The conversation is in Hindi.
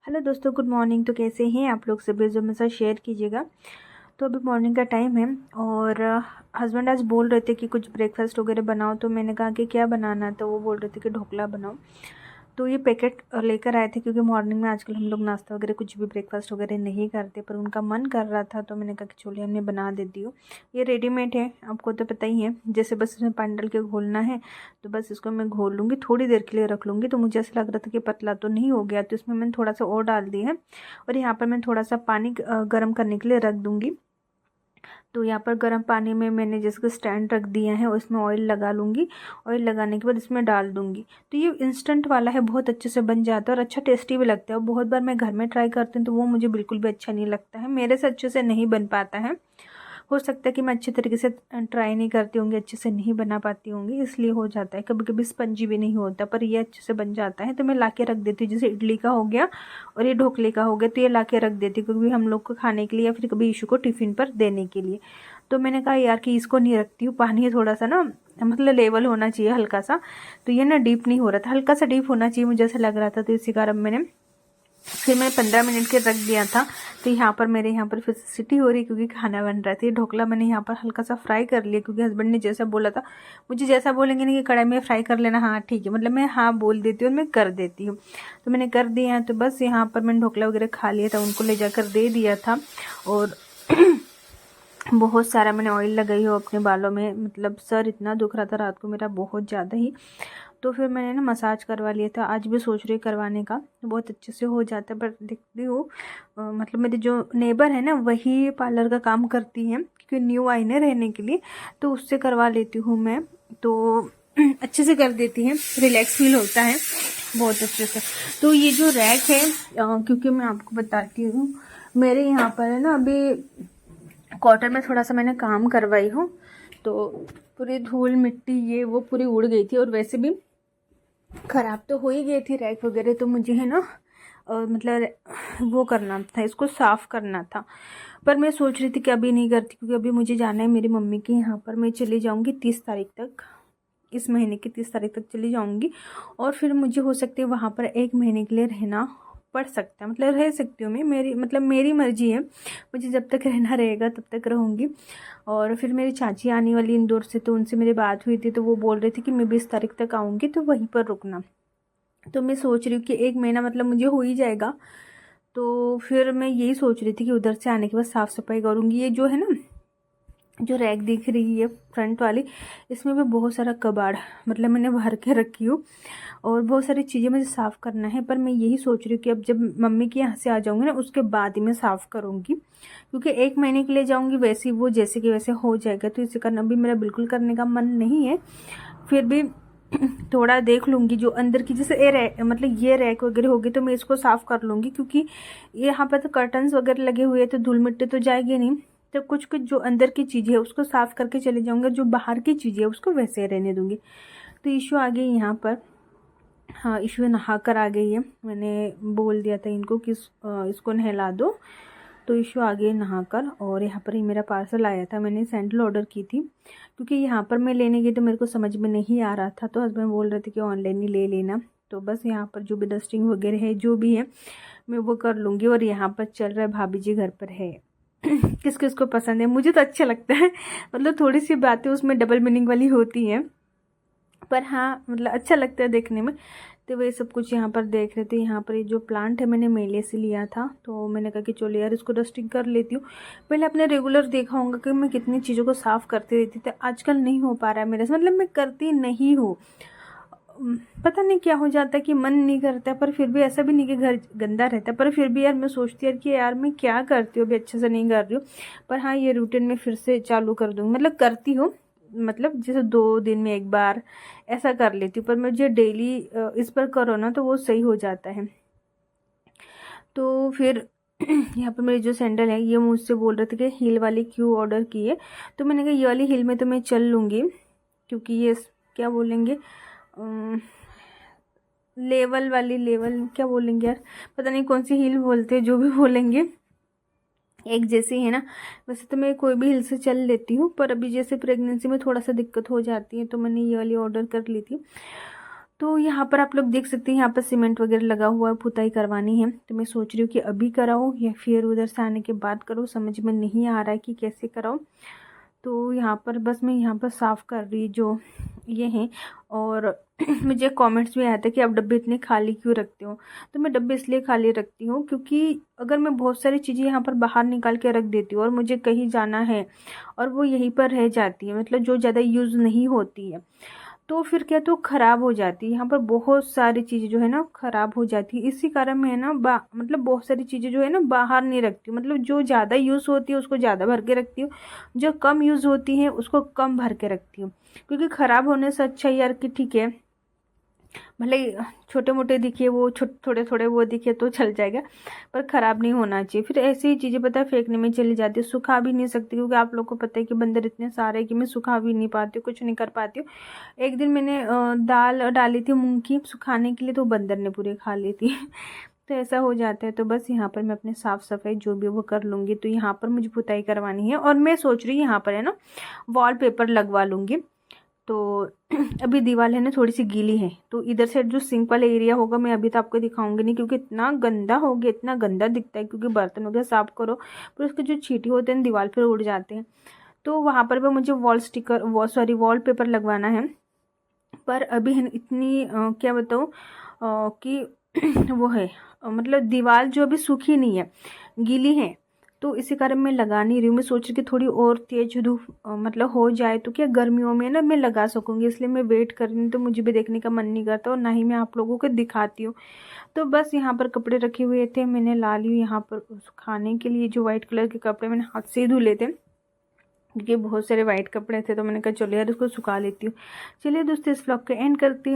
हेलो दोस्तों, गुड मॉर्निंग। तो कैसे हैं आप लोग? सभी जो मेरे साथ शेयर कीजिएगा। तो अभी मॉर्निंग का टाइम है और हस्बैंड आज बोल रहे थे कि कुछ ब्रेकफास्ट वगैरह बनाओ। तो मैंने कहा कि क्या बनाना है, तो वो बोल रहे थे कि ढोकला बनाओ। तो ये पैकेट लेकर आए थे क्योंकि मॉर्निंग में आजकल हम लोग नाश्ता वगैरह कुछ भी ब्रेकफास्ट वगैरह नहीं करते, पर उनका मन कर रहा था तो मैंने कहा कि चलिए मैं बना देती हूँ। ये रेडीमेड है, आपको तो पता ही है। जैसे बस इसमें पानी डाल के घोलना है, तो बस इसको मैं घोल लूँगी, थोड़ी देर के लिए रख लूँगी। तो मुझे ऐसा लग रहा था कि पतला तो नहीं हो गया, तो इसमें मैंने थोड़ा सा और डाल दी है। और यहाँ पर मैं थोड़ा सा पानी गर्म करने के लिए रख दूँगी। तो यहाँ पर गर्म पानी में मैंने जिसको स्टैंड रख दिया है, उसमें ऑयल लगा लूँगी। ऑयल लगाने के बाद इसमें डाल दूँगी। तो ये इंस्टेंट वाला है, बहुत अच्छे से बन जाता है और अच्छा टेस्टी भी लगता है। और बहुत बार मैं घर में ट्राई करती हूँ तो वो मुझे बिल्कुल भी अच्छा नहीं लगता है, मेरे से अच्छे से नहीं बन पाता है। हो सकता है कि मैं अच्छे तरीके से ट्राई नहीं करती होंगी, अच्छे से नहीं बना पाती होंगी, इसलिए हो जाता है। कभी कभी स्पंजी भी नहीं होता, पर ये अच्छे से बन जाता है। तो मैं ला के रख देती हूँ, जैसे इडली का हो गया और ये ढोकले का हो गया, तो ये ला के रख देती हूँ क्योंकि हम लोग को खाने के लिए या फिर कभी इशू को टिफ़िन पर देने के लिए। तो मैंने कहा यार कि इसको नहीं रखती हूँ, पानी थोड़ा सा ना मतलब लेवल होना चाहिए हल्का सा। तो ये ना डीप नहीं हो रहा था, हल्का सा डीप होना चाहिए मुझे ऐसा लग रहा था। तो इसी कारण मैंने 15 मिनट के रख दिया था। तो यहाँ पर मेरे यहाँ पर फिर सिटी हो रही क्योंकि खाना बन रहा था। ये ढोकला मैंने यहाँ पर हल्का सा फ्राई कर लिया क्योंकि हस्बैंड ने जैसा बोला था, मुझे जैसा बोलेंगे ना कि कढ़ाई में फ्राई कर लेना, हाँ ठीक है, मतलब मैं हाँ बोल देती हूँ और मैं कर देती हूँ। तो मैंने कर दिया है। तो बस यहाँ पर मैंने ढोकला वगैरह खा लिया था, उनको ले जाकर दे दिया था। और बहुत सारा मैंने ऑयल लगाई हो अपने बालों में, मतलब सर इतना दुख रहा था रात को मेरा बहुत ज़्यादा ही। तो फिर मैंने ना मसाज करवा लिया था, आज भी सोच रही करवाने का, बहुत अच्छे से हो जाता है। पर देखती हूँ मतलब मेरी जो नेबर है ना वही पार्लर का काम करती है क्योंकि न्यू आई ना रहने के लिए, तो उससे करवा लेती हूँ मैं। तो अच्छे से कर देती है, रिलैक्स फील होता है बहुत अच्छे से। तो ये जो रैक है क्योंकि मैं आपको बताती हूँ, मेरे यहाँ पर है ना अभी क्वार्टर में थोड़ा सा मैंने काम करवाई हूँ, तो पूरी धूल मिट्टी ये वो पूरी उड़ गई थी और वैसे भी ख़राब तो हो ही गई थी रैक वगैरह। तो मुझे है ना मतलब वो करना था, इसको साफ़ करना था। पर मैं सोच रही थी कि अभी नहीं करती क्योंकि अभी मुझे जाना है मेरी मम्मी के यहाँ पर। मैं चली जाऊँगी 30 तारीख तक, इस महीने की 30 तारीख तक चली जाऊँगी। और फिर मुझे हो सकती है वहाँ पर 1 महीने के लिए रहना पड़ सकता है, मतलब रह सकती हूँ मैं, मेरी मर्जी है। मुझे जब तक रहना रहेगा तब तक रहूँगी। और फिर मेरी चाची आने वाली इंदौर से, तो उनसे मेरी बात हुई थी, तो वो बोल रही थी कि मैं 20 तारीख तक आऊँगी तो वहीं पर रुकना। तो मैं सोच रही हूँ कि 1 महीना मतलब मुझे हो ही जाएगा। तो फिर मैं यही सोच रही थी कि उधर से आने के बाद साफ़ सफाई करूँगी। ये जो है ना, जो रैक दिख रही है फ्रंट वाली, इसमें भी बहुत सारा कबाड़ मतलब मैंने भर के रखी हूँ और बहुत सारी चीज़ें मुझे साफ़ करना है। पर मैं यही सोच रही हूँ कि अब जब मम्मी के यहाँ से आ जाऊँगी ना उसके बाद ही मैं साफ़ करूँगी, क्योंकि 1 महीने के लिए जाऊँगी वैसे ही वो जैसे कि वैसे हो जाएगा। तो इसे करना भी मेरा बिल्कुल करने का मन नहीं है। फिर भी थोड़ा देख लूँगी जो अंदर की, जैसे मतलब ये रैक वगैरह होगी तो मैं इसको साफ़ कर लूँगी क्योंकि यहाँ पर तो कर्टन्स वगैरह लगे हुए हैं तो धूल मिट्टी तो जाएगी नहीं। तो कुछ कुछ जो अंदर की चीज़ें है उसको साफ़ करके चले जाऊँगी, जो बाहर की चीज़ें है उसको वैसे रहने दूँगी। तो ईशू आ गई यहाँ पर, हाँ ईशू नहा कर आ गई है। मैंने बोल दिया था इनको कि इसको नहला दो, तो ईशू आ गई नहाकर। और यहाँ पर ही मेरा पार्सल आया था, मैंने सैंडल ऑर्डर की थी क्योंकि यहाँ पर मैं लेने गई तो मेरे को समझ में नहीं आ रहा था, तो हस्बैंड बोल रहे थे कि ऑनलाइन ही ले लेना। तो बस यहाँ पर जो भी डस्टिंग वगैरह है जो भी है मैं वो कर लूँगी। और यहाँ पर चल रहा है भाभी जी घर पर है किस किस को पसंद है, मुझे तो अच्छा लगता है मतलब थोड़ी सी बातें उसमें डबल मीनिंग वाली होती हैं, पर हाँ मतलब अच्छा लगता है देखने में। तो वही सब कुछ यहाँ पर देख रहे थे। यहाँ पर ये जो प्लांट है मैंने मेले से लिया था, तो मैंने कहा कि चलो यार इसको डस्टिंग कर लेती हूँ। पहले अपने रेगुलर देखा होगा कि मैं कितनी चीज़ों को साफ़ करती रहती थी, आजकल नहीं हो पा रहा है मेरे से, मतलब मैं करती नहीं हूँ। पता नहीं क्या हो जाता है कि मन नहीं करता है, पर फिर भी ऐसा भी नहीं कि घर गंदा रहता है, पर फिर भी यार मैं सोचती यार कि यार मैं क्या करती हूँ, अभी अच्छे से नहीं कर रही हूँ। पर हाँ ये रूटीन में फिर से चालू कर दूँगी, मतलब करती हूँ, मतलब जैसे 2 दिन में एक बार ऐसा कर लेती हूँ। पर मुझे डेली इस पर करो ना तो वो सही हो जाता है। तो फिर यहाँ पर मेरी जो सैंडल है ये मुझसे बोल रहे थे कि हील वाली क्यों ऑर्डर की है, तो मैंने कहा ये वाली हील में तो मैं चल लूँगी क्योंकि ये क्या बोलेंगे लेवल वाली, लेवल क्या बोलेंगे यार, पता नहीं कौन सी हील बोलते हैं, जो भी बोलेंगे एक जैसी है ना। वैसे तो मैं कोई भी हिल से चल लेती हूँ, पर अभी जैसे प्रेगनेंसी में थोड़ा सा दिक्कत हो जाती है तो मैंने ये वाली ऑर्डर कर ली थी। तो यहाँ पर आप लोग देख सकते हैं, यहाँ पर सीमेंट वगैरह लगा हुआ है, पुताई करवानी है। तो मैं सोच रही हूँ कि अभी कराऊँ या फिर उधर से आने के बाद करूँ, समझ में नहीं आ रहा है कि कैसे कराऊँ। तो यहाँ पर बस मैं यहाँ पर साफ़ कर रही जो ये हैं। और मुझे कमेंट्स भी आए थे कि आप डब्बे इतने खाली क्यों रखते हो। तो मैं डब्बे इसलिए खाली रखती हूँ क्योंकि अगर मैं बहुत सारी चीज़ें यहाँ पर बाहर निकाल के रख देती हूँ और मुझे कहीं जाना है और वो यहीं पर रह जाती है, मतलब जो ज़्यादा यूज़ नहीं होती है, तो फिर क्या, तो ख़राब हो जाती है। यहाँ पर बहुत सारी चीज़ें जो है ना ख़राब हो जाती है। इसी कारण मैं ना मतलब बहुत सारी चीज़ें जो है ना बाहर नहीं रखती हूँ, मतलब जो ज़्यादा यूज़ होती है उसको ज़्यादा भर के रखती हूँ, जो कम यूज़ होती है उसको कम भर के रखती हूँ। क्योंकि ख़राब होने से अच्छा यार कि ठीक है, भले ही छोटे मोटे दिखे, वो थोड़े थोड़े वो दिखे तो चल जाएगा, पर ख़राब नहीं होना चाहिए। फिर ऐसी ही चीज़ें पता है फेंकने में चली जाती है, सुखा भी नहीं सकती, क्योंकि आप लोग को पता है कि बंदर इतने सारे हैं कि मैं सुखा भी नहीं पाती हूँ, कुछ नहीं कर पाती हूँ। एक दिन मैंने दाल डाली थी मूंग की सुखाने के लिए, तो बंदर ने पूरी खा ली थी। तो ऐसा हो जाता है। तो बस यहाँ पर मैं अपने साफ़ सफाई जो भी वो कर लूँगी। तो यहाँ पर मुझे पुताई करवानी है और मैं सोच रही हूँ यहाँ पर है ना वॉलपेपर लगवा लूँगी। तो अभी दीवार है ना थोड़ी सी गीली है, तो इधर से जो सिंक वाला एरिया होगा मैं अभी तो आपको दिखाऊंगी नहीं, क्योंकि इतना गंदा हो गया, इतना गंदा दिखता है, क्योंकि बर्तन वगैरह साफ करो पर उसके जो छींटे होते हैं दीवार पर उड़ जाते हैं। तो वहाँ पर भी मुझे वॉल पेपर लगवाना है। पर अभी है इतनी क्या बताऊँ कि वो है मतलब दीवार जो अभी सूखी नहीं है, गीली है। तो इसी कारण मैं लगा नहीं रही हूँ। मैं सोच रही कि थोड़ी और तेज धूप मतलब हो जाए तो क्या गर्मियों में ना मैं लगा सकूँगी, इसलिए मैं वेट कर रही हूँ। तो मुझे भी देखने का मन नहीं करता और ना ही मैं आप लोगों को दिखाती हूँ। तो बस यहाँ पर कपड़े रखे हुए थे, मैंने ला ली यहाँ पर सुखाने के लिए। जो वाइट कलर के कपड़े मैंने हाथ से ही धुले थे, क्योंकि बहुत सारे वाइट कपड़े थे, तो मैंने कहा चलो यार इसको सुखा लेती हूँ। चलिए दोस्तों, इस व्लॉग को एंड करती हूँ।